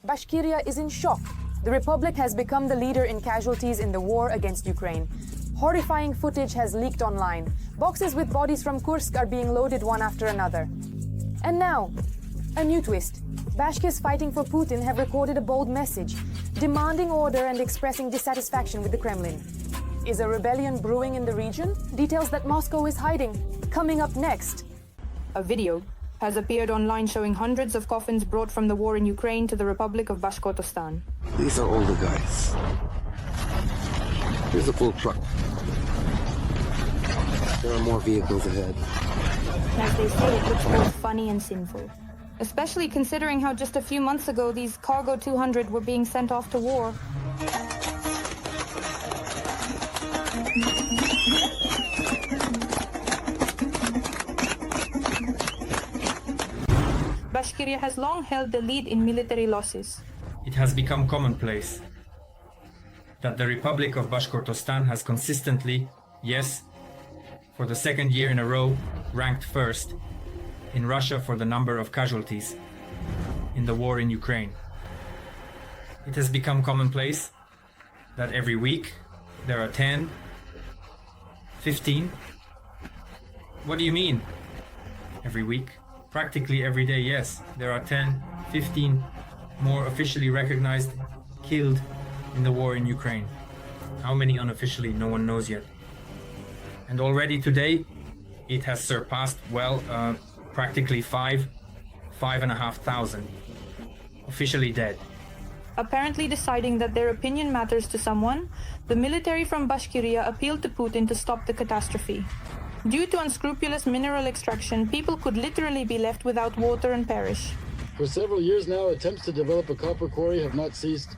Bashkiria is in shock. The Republic has become the leader in casualties in the war against Ukraine. Horrifying footage has leaked online. Boxes with bodies from Kursk are being loaded one after another. And now, a new twist. Bashkirs fighting for Putin have recorded a bold message, demanding order and expressing dissatisfaction with the Kremlin. Is a rebellion brewing in the region? Details that Moscow is hiding. Coming up next. A video has appeared online showing hundreds of coffins brought from the war in Ukraine to the Republic of Bashkortostan. These are all the guys. Here's a full truck. There are more vehicles ahead. As they say, it looks both funny and sinful. Especially considering how just a few months ago these Cargo 200 were being sent off to war. Bashkiria has long held the lead in military losses. It has become commonplace that the Republic of Bashkortostan has consistently, yes, for the second year in a row, ranked first in Russia for the number of casualties in the war in Ukraine. It has become commonplace that every week there are 10, 15. What do you mean? Every week? Practically every day, yes. There are 10, 15 more officially recognized killed in the war in Ukraine. How many unofficially, no one knows yet. And already today, it has surpassed, practically 5,500 officially dead. Apparently deciding that their opinion matters to someone, the military from Bashkiria appealed to Putin to stop the catastrophe. Due to unscrupulous mineral extraction, people could literally be left without water and perish. For several years now, attempts to develop a copper quarry have not ceased.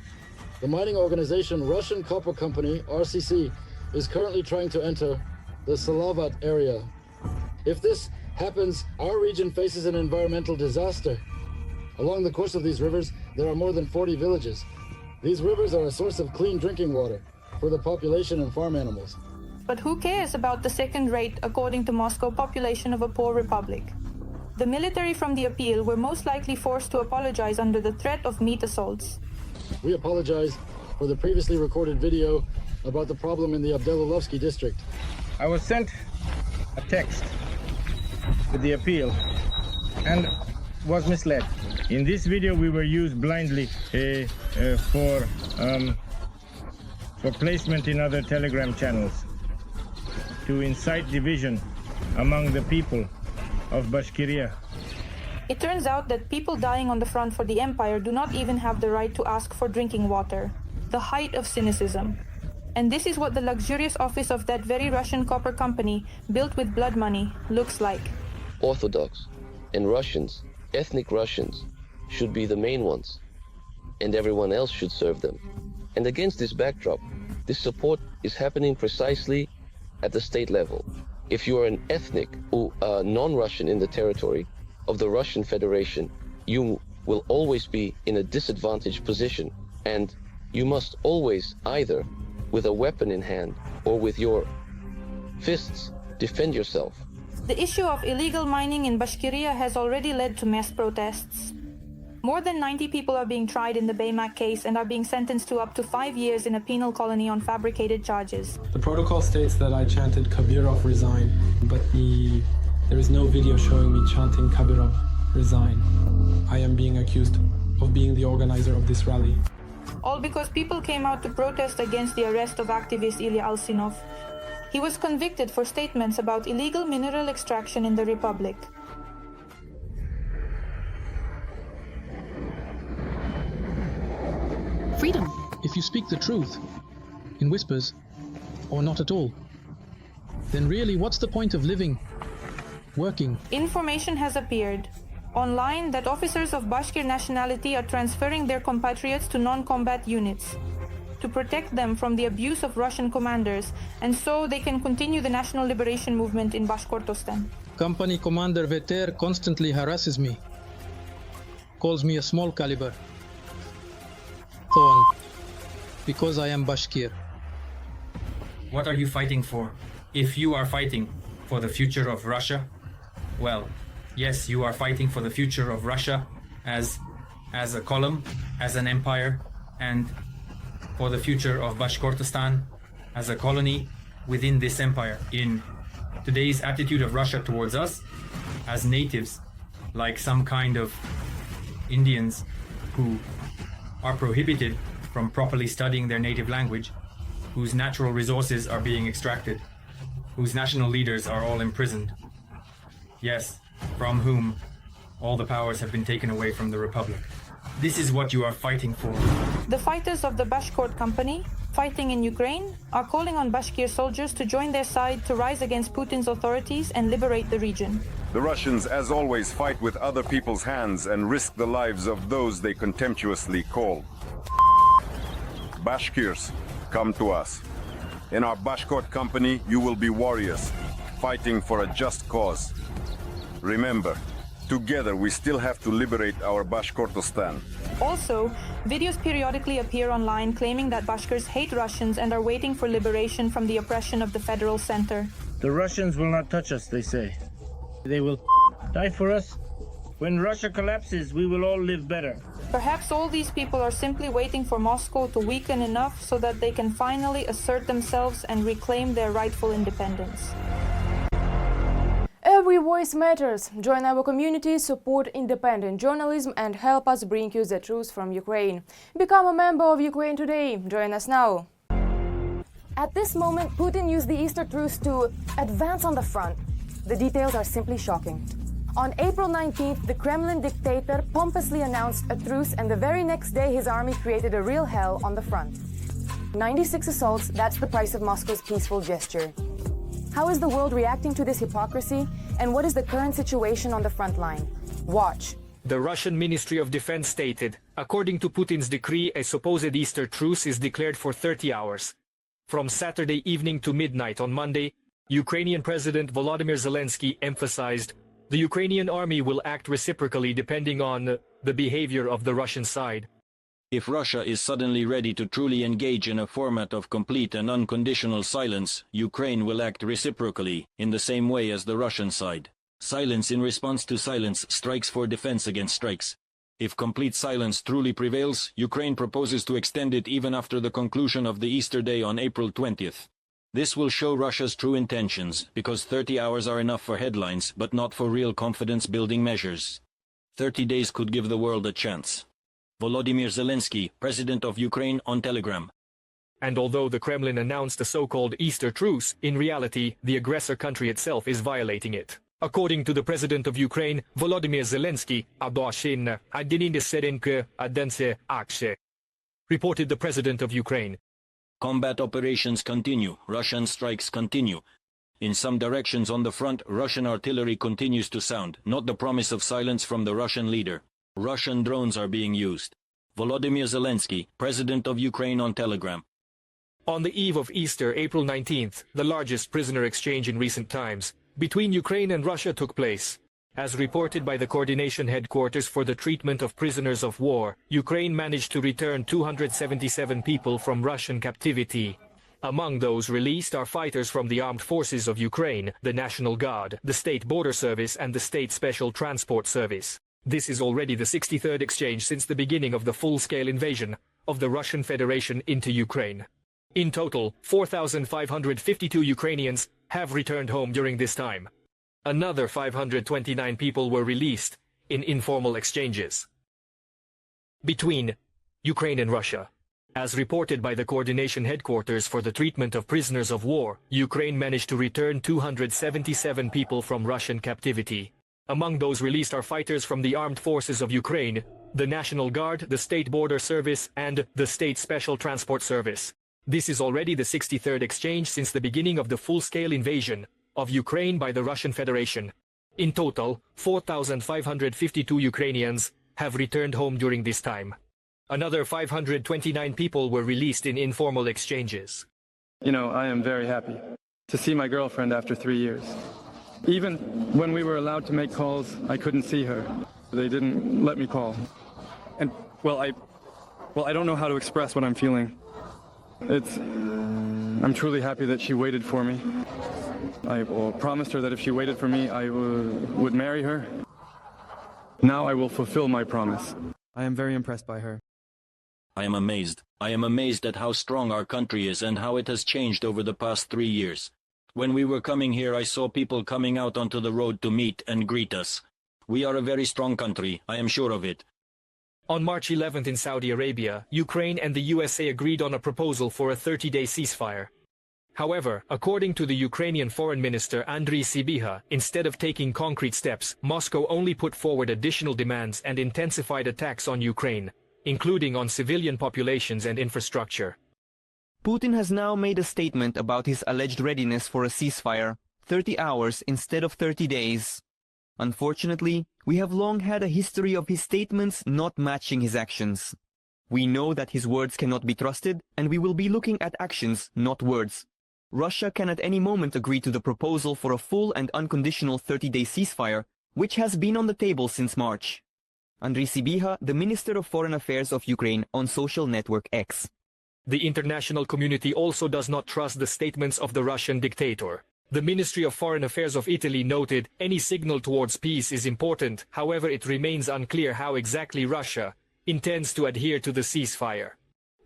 The mining organization Russian Copper Company, RCC, is currently trying to enter the Salavat area. If this happens, our region faces an environmental disaster. Along the course of these rivers, there are more than 40 villages. These rivers are a source of clean drinking water for the population and farm animals. But who cares about the second-rate, according to Moscow, population of a poor republic? The military from the appeal were most likely forced to apologize under the threat of meat assaults. We apologize for the previously recorded video about the problem in the Abdelovsky district. I was sent a text with the appeal and was misled. In this video we were used blindly for placement in other Telegram channels to incite division among the people of Bashkiria. It turns out that people dying on the front for the empire do not even have the right to ask for drinking water. The height of cynicism. And this is what the luxurious office of that very Russian copper company, built with blood money, looks like. Orthodox and Russians, ethnic Russians, should be the main ones, and everyone else should serve them. And against this backdrop, this support is happening precisely at the state level. If you are an ethnic or non-Russian in the territory of the Russian Federation, you will always be in a disadvantaged position, and you must always either with a weapon in hand or with your fists defend yourself. The issue of illegal mining in Bashkiria has already led to mass protests. More than 90 people are being tried in the Baymak case and are being sentenced to up to 5 years in a penal colony on fabricated charges. The protocol states that I chanted Kabirov resign, but there is no video showing me chanting Kabirov resign. I am being accused of being the organizer of this rally. All because people came out to protest against the arrest of activist Ilya Alsinov. He was convicted for statements about illegal mineral extraction in the Republic. Freedom. If you speak the truth, in whispers, or not at all, then really what's the point of living, working? Information has appeared online that officers of Bashkir nationality are transferring their compatriots to non-combat units to protect them from the abuse of Russian commanders, and so they can continue the national liberation movement in Bashkortostan. Company Commander Veter constantly harasses me, calls me a small caliber thorn, because I am Bashkir. What are you fighting for? If you are fighting for the future of Russia, well, yes, you are fighting for the future of Russia as a column as an empire and for the future of Bashkortostan as a colony within this empire. In today's attitude of Russia towards us as natives, like some kind of Indians who are prohibited from properly studying their native language, whose natural resources are being extracted, whose national leaders are all imprisoned. Yes, from whom all the powers have been taken away from the Republic. This is what you are fighting for. The fighters of the Bashkort Company, fighting in Ukraine, are calling on Bashkir soldiers to join their side to rise against Putin's authorities and liberate the region. The Russians, as always, fight with other people's hands and risk the lives of those they contemptuously call Bashkirs. Come to us. In our Bashkort Company, you will be warriors, fighting for a just cause. Remember, together we still have to liberate our Bashkortostan. Also, videos periodically appear online claiming that Bashkirs hate Russians and are waiting for liberation from the oppression of the federal center. The Russians will not touch us, they say. They will die for us. When Russia collapses, we will all live better. Perhaps all these people are simply waiting for Moscow to weaken enough so that they can finally assert themselves and reclaim their rightful independence. Every voice matters. Join our community, support independent journalism and help us bring you the truth from Ukraine. Become a member of Ukraine today. Join us now. At this moment, Putin used the Easter truce to advance on the front. The details are simply shocking. On April 19th, the Kremlin dictator pompously announced a truce, and the very next day his army created a real hell on the front. 96 assaults, that's the price of Moscow's peaceful gesture. How is the world reacting to this hypocrisy, and what is the current situation on the front line? Watch. The Russian Ministry of Defense stated, according to Putin's decree, a supposed Easter truce is declared for 30 hours. From Saturday evening to midnight on Monday, Ukrainian President Volodymyr Zelensky emphasized the Ukrainian army will act reciprocally depending on the behavior of the Russian side. If Russia is suddenly ready to truly engage in a format of complete and unconditional silence, Ukraine will act reciprocally, in the same way as the Russian side. Silence in response to silence, strikes for defense against strikes. If complete silence truly prevails, Ukraine proposes to extend it even after the conclusion of the Easter day on April 20th. This will show Russia's true intentions, because 30 hours are enough for headlines, but not for real confidence-building measures. 30 days could give the world a chance. Volodymyr Zelensky, President of Ukraine, on Telegram. And although the Kremlin announced a so-called Easter truce, in reality, the aggressor country itself is violating it. According to the President of Ukraine, Volodymyr Zelensky, reported the President of Ukraine. Combat operations continue, Russian strikes continue. In some directions on the front, Russian artillery continues to sound, not the promise of silence from the Russian leader. Russian drones are being used. Volodymyr Zelensky, President of Ukraine, on Telegram. On the eve of Easter, April 19th, the largest prisoner exchange in recent times between Ukraine and Russia took place. As reported by the Coordination Headquarters for the Treatment of Prisoners of War, Ukraine managed to return 277 people from Russian captivity. Among those released are fighters from the Armed Forces of Ukraine, the National Guard, the State Border Service and the State Special Transport Service. This is already the 63rd exchange since the beginning of the full-scale invasion of the Russian Federation into Ukraine. In total, 4,552 Ukrainians have returned home during this time. Another 529 people were released in informal exchanges between Ukraine and Russia. As reported by the Coordination Headquarters for the Treatment of Prisoners of War, Ukraine managed to return 277 people from Russian captivity. Among those released are fighters from the Armed Forces of Ukraine, the National Guard, the State Border Service, and the State Special Transport Service. This is already the 63rd exchange since the beginning of the full-scale invasion of Ukraine by the Russian Federation. In total, 4,552 Ukrainians have returned home during this time. Another 529 people were released in informal exchanges. You know, I am very happy to see my girlfriend after 3 years. Even when we were allowed to make calls, I couldn't see her. They didn't let me call. And, I don't know how to express what I'm feeling. I'm truly happy that she waited for me. I promised her that if she waited for me, I would marry her. Now I will fulfill my promise. I am very impressed by her. I am amazed. I am amazed at how strong our country is and how it has changed over the past 3 years. When we were coming here, I saw people coming out onto the road to meet and greet us. We are a very strong country, I am sure of it. On March 11th in Saudi Arabia, Ukraine and the USA agreed on a proposal for a 30-day ceasefire. However, according to the Ukrainian Foreign Minister Andriy Sybiha, instead of taking concrete steps, Moscow only put forward additional demands and intensified attacks on Ukraine, including on civilian populations and infrastructure. Putin has now made a statement about his alleged readiness for a ceasefire, 30 hours instead of 30 days. Unfortunately, we have long had a history of his statements not matching his actions. We know that his words cannot be trusted, and we will be looking at actions, not words. Russia can at any moment agree to the proposal for a full and unconditional 30-day ceasefire, which has been on the table since March. Andriy Sybiha, the Minister of Foreign Affairs of Ukraine, on social network X. The international community also does not trust the statements of the Russian dictator. The Ministry of Foreign Affairs of Italy noted, any signal towards peace is important, however it remains unclear how exactly Russia intends to adhere to the ceasefire.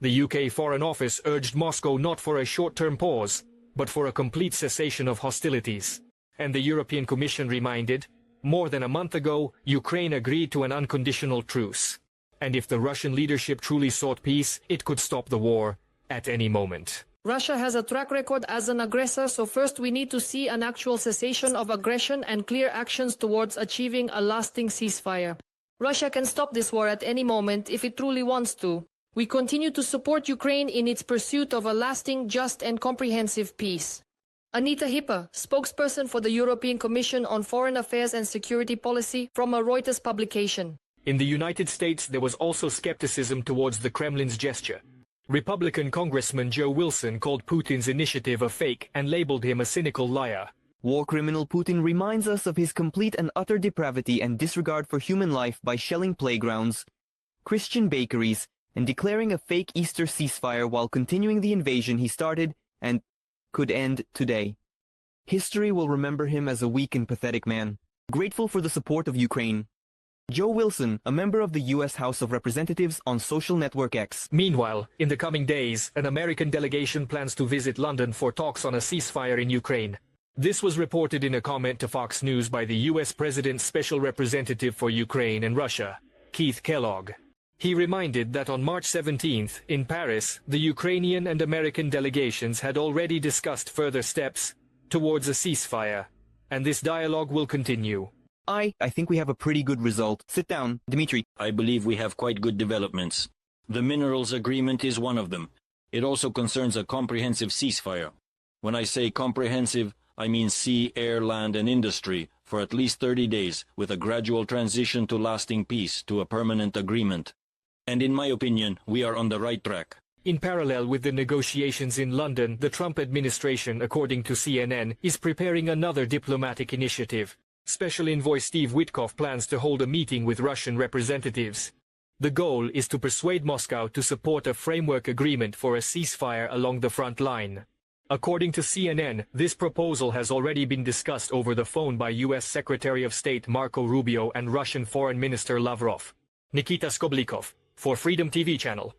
The UK Foreign Office urged Moscow not for a short-term pause, but for a complete cessation of hostilities. And the European Commission reminded, more than a month ago, Ukraine agreed to an unconditional truce. And if the Russian leadership truly sought peace, it could stop the war at any moment. Russia has a track record as an aggressor, so first we need to see an actual cessation of aggression and clear actions towards achieving a lasting ceasefire. Russia can stop this war at any moment if it truly wants to. We continue to support Ukraine in its pursuit of a lasting, just and comprehensive peace. Anita Hippa, spokesperson for the European Commission on Foreign Affairs and Security Policy, from a Reuters publication. In the United States, there was also skepticism towards the Kremlin's gesture. Republican Congressman Joe Wilson called Putin's initiative a fake and labeled him a cynical liar. War criminal Putin reminds us of his complete and utter depravity and disregard for human life by shelling playgrounds, Christian bakeries, and declaring a fake Easter ceasefire while continuing the invasion he started and could end today. History will remember him as a weak and pathetic man. Grateful for the support of Ukraine. Joe Wilson, a member of the U.S. House of Representatives, on social network X. Meanwhile, in the coming days, an American delegation plans to visit London for talks on a ceasefire in Ukraine. This was reported in a comment to Fox News by the U.S. President's Special Representative for Ukraine and Russia, Keith Kellogg. He reminded that on March 17th, in Paris, the Ukrainian and American delegations had already discussed further steps towards a ceasefire, and this dialogue will continue. I think we have a pretty good result. Sit down, Dmitry. I believe we have quite good developments. The minerals agreement is one of them. It also concerns a comprehensive ceasefire. When I say comprehensive, I mean sea, air, land and industry for at least 30 days, with a gradual transition to lasting peace, to a permanent agreement. And in my opinion, we are on the right track. In parallel with the negotiations in London, the Trump administration, according to CNN, is preparing another diplomatic initiative. Special Envoy Steve Witkoff plans to hold a meeting with Russian representatives. The goal is to persuade Moscow to support a framework agreement for a ceasefire along the front line. According to CNN, this proposal has already been discussed over the phone by U.S. Secretary of State Marco Rubio and Russian Foreign Minister Lavrov. Nikita Skoblikov, for Freedom TV channel.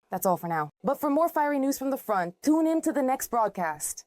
That's all for now. But for more fiery news from the front, tune in to the next broadcast.